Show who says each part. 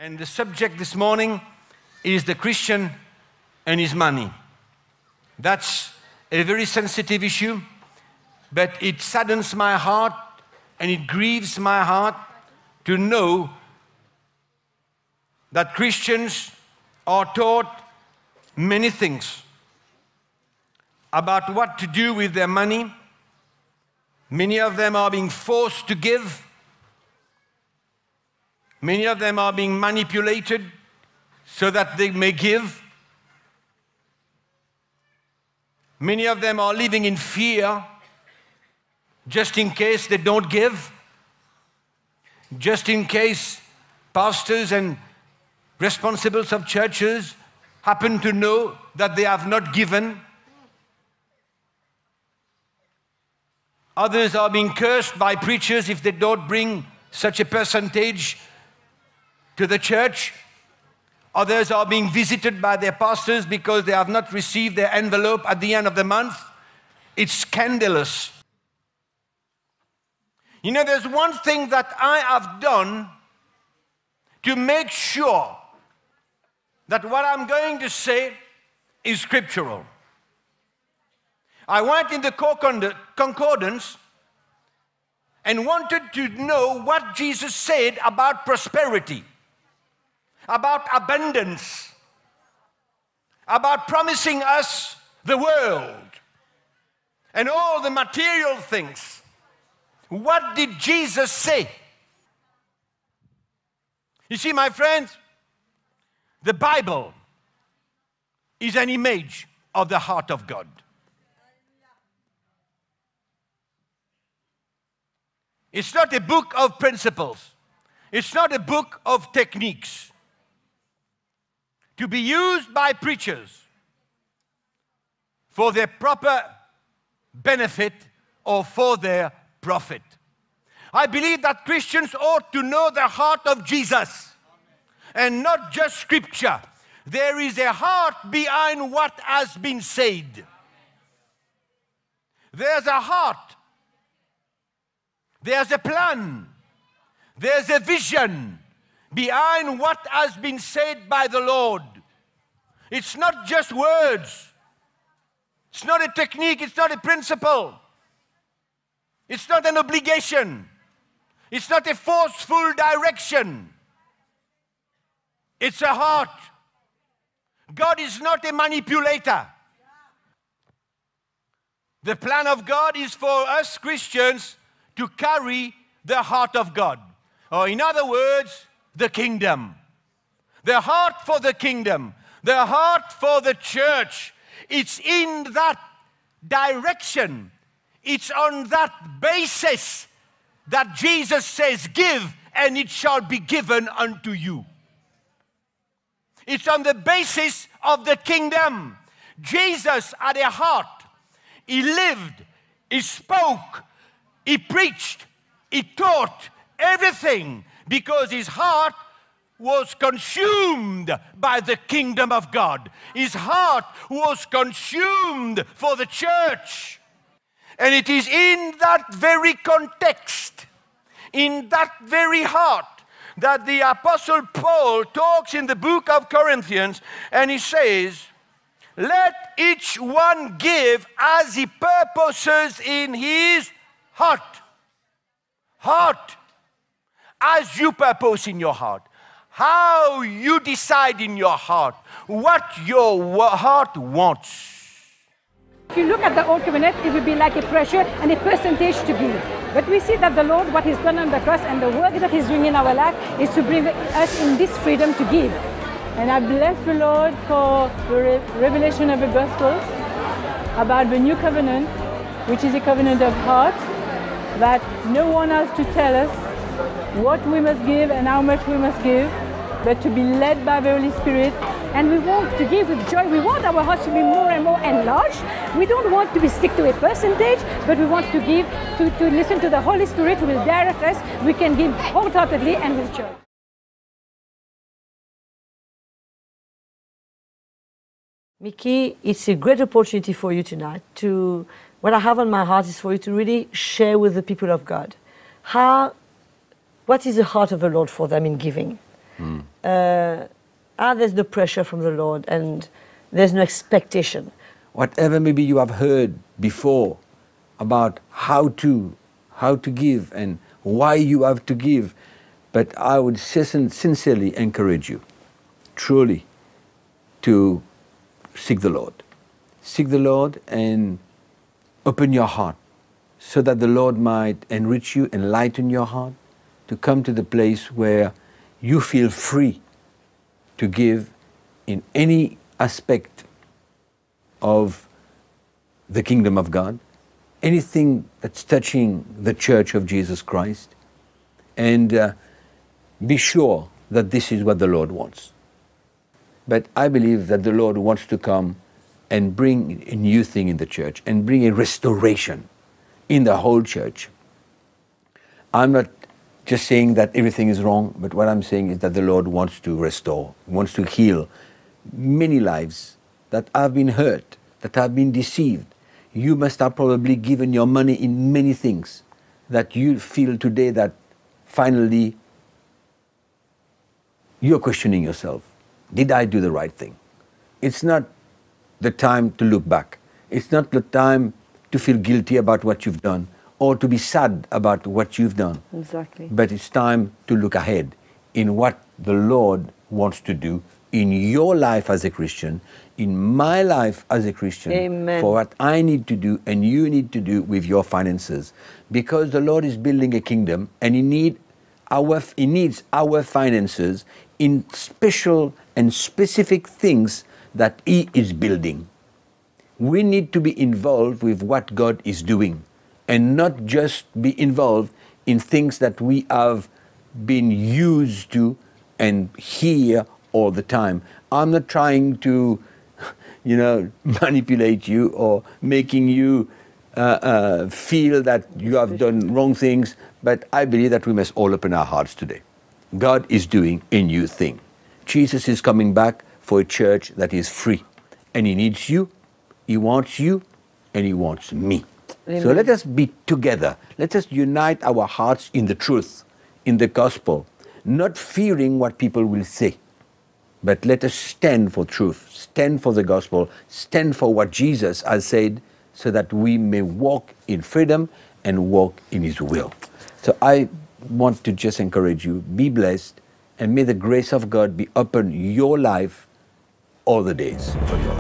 Speaker 1: And the subject this morning is the Christian and his money. That's a very sensitive issue, but it saddens my heart and it grieves my heart to know that Christians are taught many things about what to do with their money. Many of them are being forced to give. Many of them are being manipulated so that they may give. Many of them are living in fear just in case they don't give, just in case pastors and responsibles of churches happen to know that they have not given. Others are being cursed by preachers if they don't bring such a percentage to the church. Others are being visited by their pastors because they have not received their envelope at the end of the month. It's scandalous. You know, there's one thing that I have done to make sure that what I'm going to say is scriptural. I went in the concordance and wanted to know what Jesus said about prosperity, about abundance, about promising us the world and all the material things. What did Jesus say? You see, my friends, the Bible is an image of the heart of God. It's not a book of principles. It's not a book of techniques to be used by preachers for their proper benefit or for their profit. I believe that Christians ought to know the heart of Jesus and not just scripture. There is a heart behind what has been said. There's a heart. There's a plan. There's a vision behind what has been said by the Lord. It's not just words. It's not a technique. It's not a principle. It's not an obligation. It's not a forceful direction. It's a heart. God is not a manipulator. The plan of God is for us Christians to carry the heart of God. Or in other words, the kingdom. The heart for the kingdom. The heart for the church. It's in that direction. It's on that basis that Jesus says, give and it shall be given unto you. It's on the basis of the kingdom. Jesus had a heart. He lived, he spoke, he preached, he taught everything because his heart was consumed by the kingdom of God. His heart was consumed for the church. And it is in that very context, in that very heart, that the Apostle Paul talks in the book of Corinthians, and he says, let each one give as he purposes in his heart. Heart. As you purpose in your heart. How you decide in your heart. What your heart wants.
Speaker 2: If you look at the Old Covenant, it would be like a pressure and a percentage to give. But we see that the Lord, what He's done on the cross and the work that He's doing in our life is to bring us in this freedom to give. And I bless the Lord for the revelation of the gospel about the new covenant, which is a covenant of heart, that no one has to tell us what we must give and how much we must give, but to be led by the Holy Spirit. And we want to give with joy. We want our hearts to be more and more enlarged. We don't want to be stick to a percentage, but we want to give, to listen to the Holy Spirit who will direct us. We can give wholeheartedly and with joy.
Speaker 3: Mickey, it's a great opportunity for you tonight to, what I have on my heart is for you to really share with the people of God. What is the heart of the Lord for them in giving? there's no pressure from the Lord and there's no expectation.
Speaker 4: Whatever maybe you have heard before about how to give and why you have to give, but I would sincerely encourage you, truly, to seek the Lord. Seek the Lord and open your heart so that the Lord might enrich you, enlighten your heart, to come to the place where you feel free to give in any aspect of the kingdom of God, anything that's touching the Church of Jesus Christ, and be sure that this is what the Lord wants. But I believe that the Lord wants to come and bring a new thing in the church and bring a restoration in the whole church. I'm not just saying that everything is wrong, but what I'm saying is that the Lord wants to restore, wants to heal many lives that have been hurt, that have been deceived. You must have probably given your money in many things that you feel today that finally you're questioning yourself. Did I do the right thing? It's not the time to look back. It's not the time to feel guilty about what you've done or to be sad about what you've done.
Speaker 3: Exactly.
Speaker 4: But it's time to look ahead in what the Lord wants to do in your life as a Christian, in my life as a Christian.
Speaker 3: Amen.
Speaker 4: For what I need to do and you need to do with your finances. Because the Lord is building a kingdom and He needs our finances in special and specific things that He is building. We need to be involved with what God is doing and not just be involved in things that we have been used to and hear all the time. I'm not trying to, manipulate you or making you feel that you have done wrong things, but I believe that we must all open our hearts today. God is doing a new thing. Jesus is coming back for a church that is free, and He needs you, He wants you, and He wants me.
Speaker 3: Amen.
Speaker 4: So let us be together. Let us unite our hearts in the truth, in the gospel, not fearing what people will say. But let us stand for truth, stand for the gospel, stand for what Jesus has said, so that we may walk in freedom and walk in His will. So I want to just encourage you, be blessed, and may the grace of God be upon your life all the days of your life.